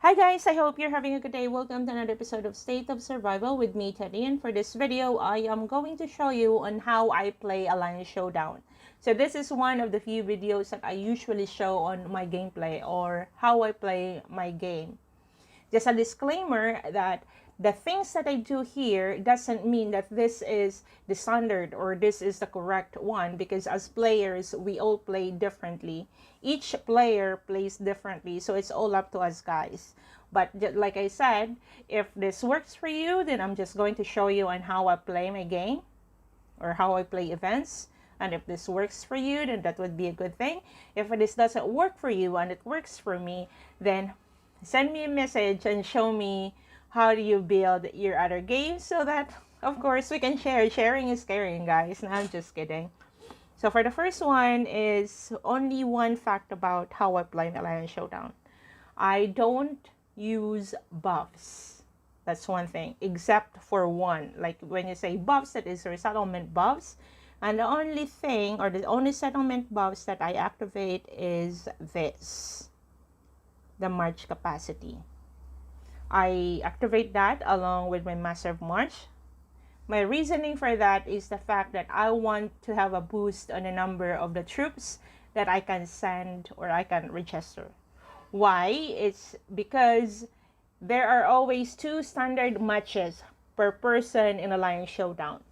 Hi guys, I hope you're having a good day. Welcome to another episode of State of Survival with me, Teddy. And for this video, I am going to show you on how I play Alliance Showdown. So this is one of the few videos that I usually show on my gameplay or how I play my game. Just a disclaimer that the things that I do here doesn't mean that this is the standard or this is the correct one, because as players, we all play differently. Each player plays differently, so it's all up to us guys. But like I said, if this works for you, then I'm just going to show you on how I play my game or how I play events. And if this works for you, then that would be a good thing. If this doesn't work for you and it works for me, then send me a message and show me how do you build your other games so that, of course, we can share. Sharing is caring, guys. No, I'm just kidding. So for the first one is only one fact about how I play Alliance Showdown. I don't use buffs. That's one thing, except for one. Like when you say buffs, that is resettlement buffs. And the only thing, or the only settlement buffs that I activate is this, the march capacity. I activate that along with my massive march. My reasoning for that is the fact that I want to have a boost on the number of the troops that I can send or I can register. Why? It's because there are always 2 standard matches per person in Alliance Showdown.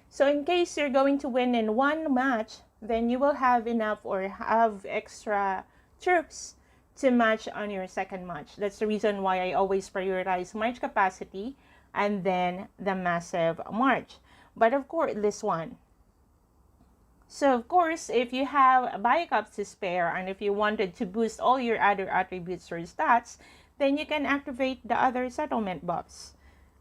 So in case you're going to win in one match, then you will have enough or have extra troops to match on your second match. That's the reason why I always prioritize march capacity and then the massive march. But of course, this one. So of course, if you have backups to spare and if you wanted to boost all your other attributes or stats, then you can activate the other settlement buffs,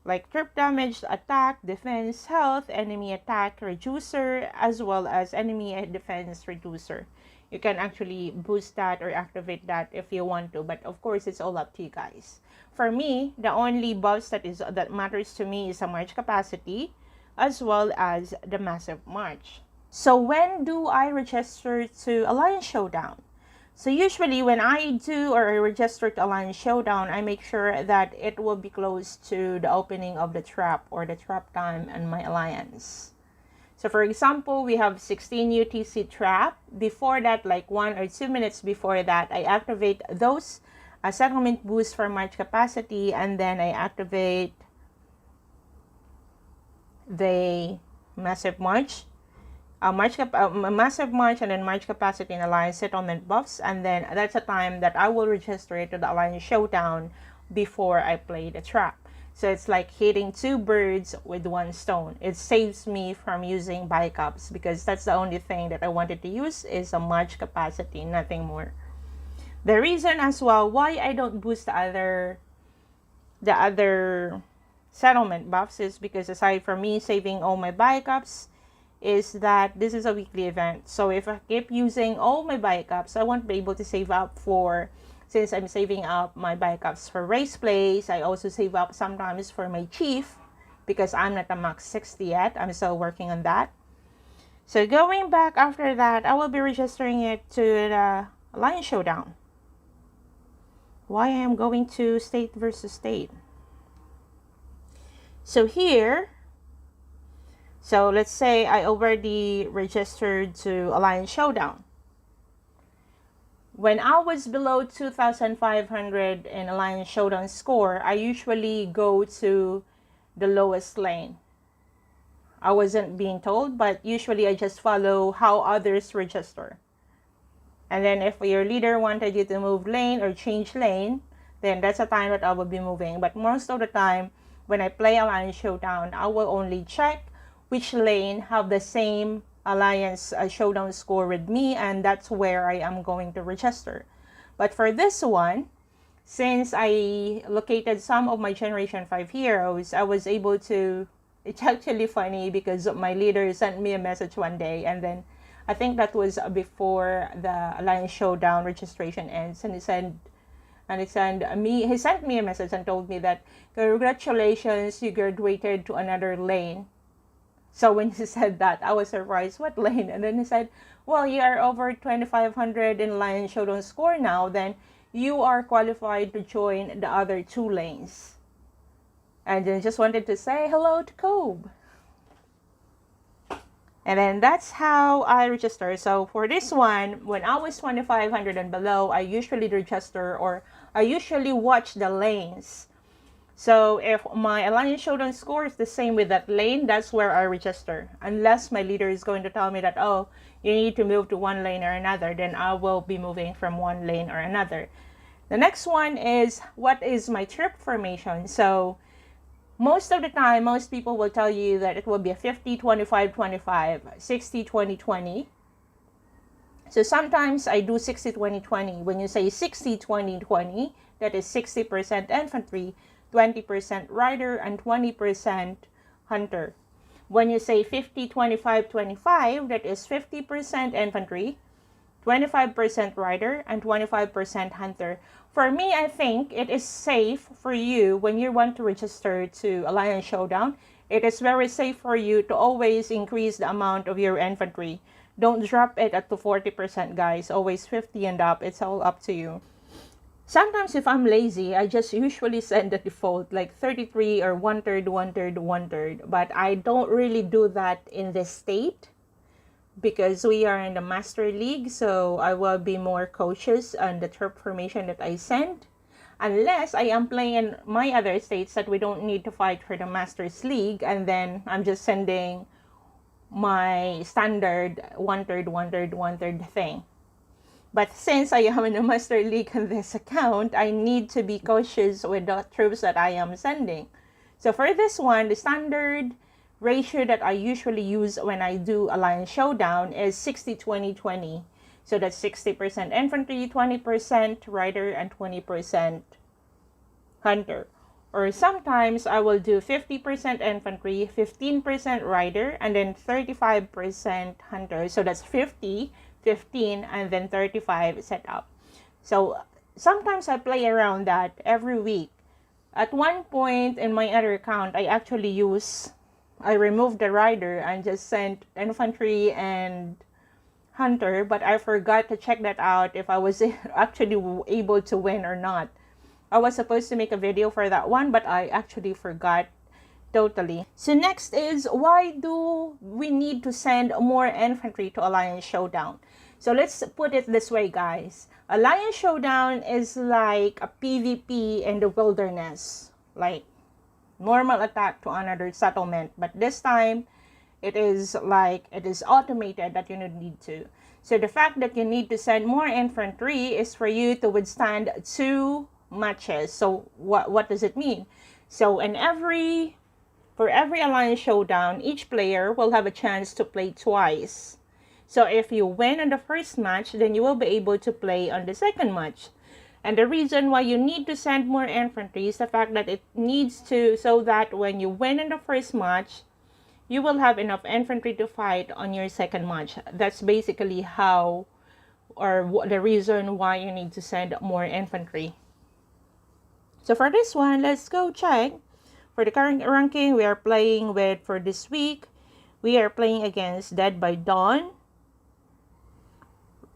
like troop damage, attack, defense, health, enemy attack reducer, as well as enemy defense reducer. You can actually boost that or activate that if you want to, but of course it's all up to you guys. For me, the only buffs that matters to me is the march capacity as well as the massive march. So when do I register to Alliance Showdown? So usually when I do or I register to Alliance Showdown, I make sure that it will be close to the opening of the trap or the trap time in my alliance. So for example, we have 16 UTC trap. Before that, like 1 or 2 minutes before that, I activate those settlement boost for march capacity, and then I activate the massive march. Massive march and then march capacity and alliance settlement buffs, and then that's a time that I will register it to the Alliance Showdown before I play the trap. So it's like hitting 2 birds with 1 stone. It saves me from using backups because that's the only thing that I wanted to use is a march capacity, nothing more. The reason as well why I don't boost the other settlement buffs is because aside from me saving all my backups, is that this is a weekly event. So if I keep using all my backups, I won't be able to save up for, since I'm saving up my backups for race plays. I also save up sometimes for my chief because I'm not a max 60 yet. I'm still working on that. So going back after that, I will be registering it to the Alliance Showdown. Why I am going to state versus state. So here, so let's say I already registered to Alliance Showdown. When I was below 2,500 in Alliance Showdown score, I usually go to the lowest lane. I wasn't being told, but usually I just follow how others register. And then if your leader wanted you to move lane or change lane, then that's a time that I will be moving. But most of the time, when I play Alliance Showdown, I will only check which lane have the same Alliance Showdown score with me, and that's where I am going to register. But for this one, since I located some of my Generation 5 heroes, I was able to, it's actually funny because my leader sent me a message one day, and then I think that was before the Alliance Showdown registration ends, and he sent me a message and told me that congratulations, you graduated to another lane. So when he said that, I was surprised, what lane? And then he said, well, you are over 2,500 in Alliance Showdown score now, then you are qualified to join the other 2 lanes. And then just wanted to say hello to Kobe. And then that's how I register. So for this one, when I was 2500 and below, I usually register, or I usually watch the lanes. So if my Alliance Showdown score is the same with that lane, that's where I register. Unless my leader is going to tell me that, oh, you need to move to one lane or another, then I will be moving from one lane or another. The next one is, what is my trip formation? So most of the time, most people will tell you that it will be a 50, 25, 25, 60, 20, 20. So sometimes I do 60, 20, 20. When you say 60, 20, 20, that is 60% infantry, 20% rider, and 20% hunter. When you say 50, 25, 25, that is 50% infantry, 25% rider, and 25% hunter. For me, I think it is safe for you when you want to register to Alliance Showdown. It is very safe for you to always increase the amount of your infantry. Don't drop it at to 40%, guys. Always 50 and up. It's all up to you. Sometimes if I'm lazy, I just usually send the default like 33 or 1/3, 1/3, 1/3. But I don't really do that in this state because we are in the Master League. So I will be more cautious on the troop formation that I send. Unless I am playing in my other states that we don't need to fight for the Masters League. And then I'm just sending my standard 1/3, 1/3, 1/3 thing. But since I am in a Master League on this account, I need to be cautious with the troops that I am sending. So for this one, the standard ratio that I usually use when I do Alliance Showdown is 60, 20, 20. So that's 60% infantry, 20% rider, and 20% hunter. Or sometimes I will do 50% infantry, 15% rider, and then 35% hunter. So that's 50, 15, and then 35 set up. So sometimes I play around that every week. At one point in my other account, I removed the rider and just sent infantry and hunter, but I forgot to check that out if I was actually able to win or not. I was supposed to make a video for that one, but I actually forgot totally. So next is, why do we need to send more infantry to Alliance Showdown? So let's put it this way, guys. Alliance Showdown is like a PvP in the wilderness, like normal attack to another settlement, but this time it is automated that you don't need to. So the fact that you need to send more infantry is for you to withstand 2 matches. So what does it mean? So for every Alliance Showdown, each player will have a chance to play twice. So if you win on the first match, then you will be able to play on the second match. And the reason why you need to send more infantry is the fact that it needs to, so that when you win in the first match, you will have enough infantry to fight on your second match. That's basically how, or the reason why you need to send more infantry. So for this one, let's go check. For the current ranking we are playing with for this week, we are playing against Dead by Dawn,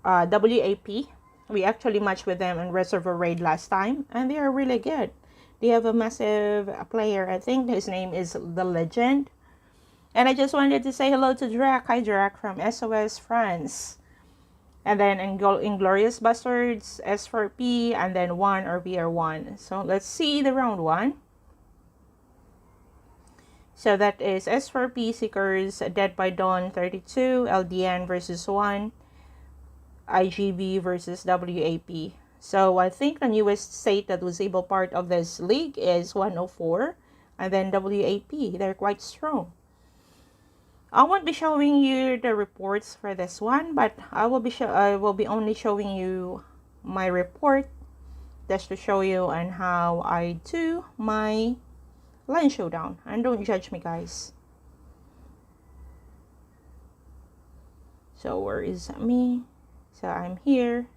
WAP. We actually matched with them in Reservoir Raid last time, and they are really good. They have a massive player. I think his name is The Legend. And I just wanted to say hello to Drac. Hi, Drac from SOS France. And then Inglorious Bastards, S4P, and then 1 or BR1. So let's see the round 1. So that is S4P Seekers, Dead by Dawn 32, LDN versus 1, IGB versus WAP. So I think the newest state that was able part of this league is 104, and then WAP. They're quite strong. I won't be showing you the reports for this one, but I will be only showing you my report just to show you on how I do my Alliance Showdown. And don't judge me, guys. So where is me? So I'm here.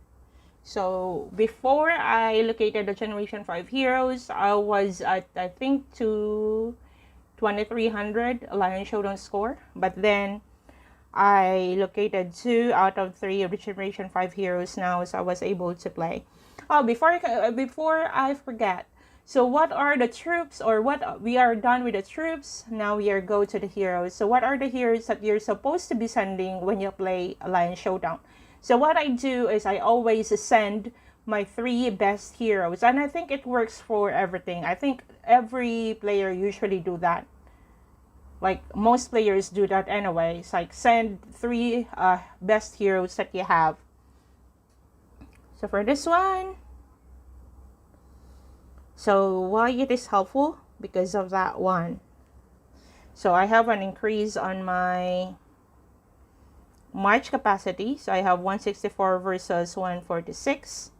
So before I located the Generation 5 heroes, I was at, I think, 2300 Alliance Showdown score. But then I located 2 out of 3 of the Generation 5 heroes now, so I was able to play. Oh, before I forget. So what are the troops, or what we are done with the troops? Now we are go to the heroes. So what are the heroes that you're supposed to be sending when you play Alliance Showdown? So what I do is I always send my 3 best heroes, and I think it works for everything. I think every player usually do that. Like most players do that anyway. It's like send 3 best heroes that you have. So for this one, so why it is helpful? Because of that one. So I have an increase on my march capacity. So I have 164 versus 146.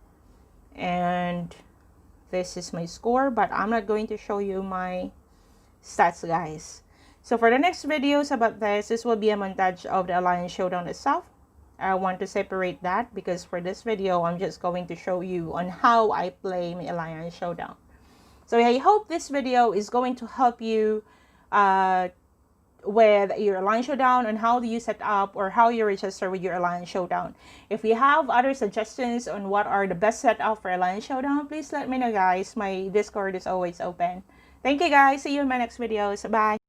And this is my score, but I'm not going to show you my stats, guys. So for the next videos about this will be a montage of the Alliance Showdown itself. I want to separate that because for this video, I'm just going to show you on how I play my Alliance Showdown. So I hope this video is going to help you with your Alliance Showdown and how do you set up or how you register with your Alliance Showdown. If you have other suggestions on what are the best setup for Alliance Showdown, please let me know, guys. My Discord is always open. Thank you, guys. See you in my next videos. Bye.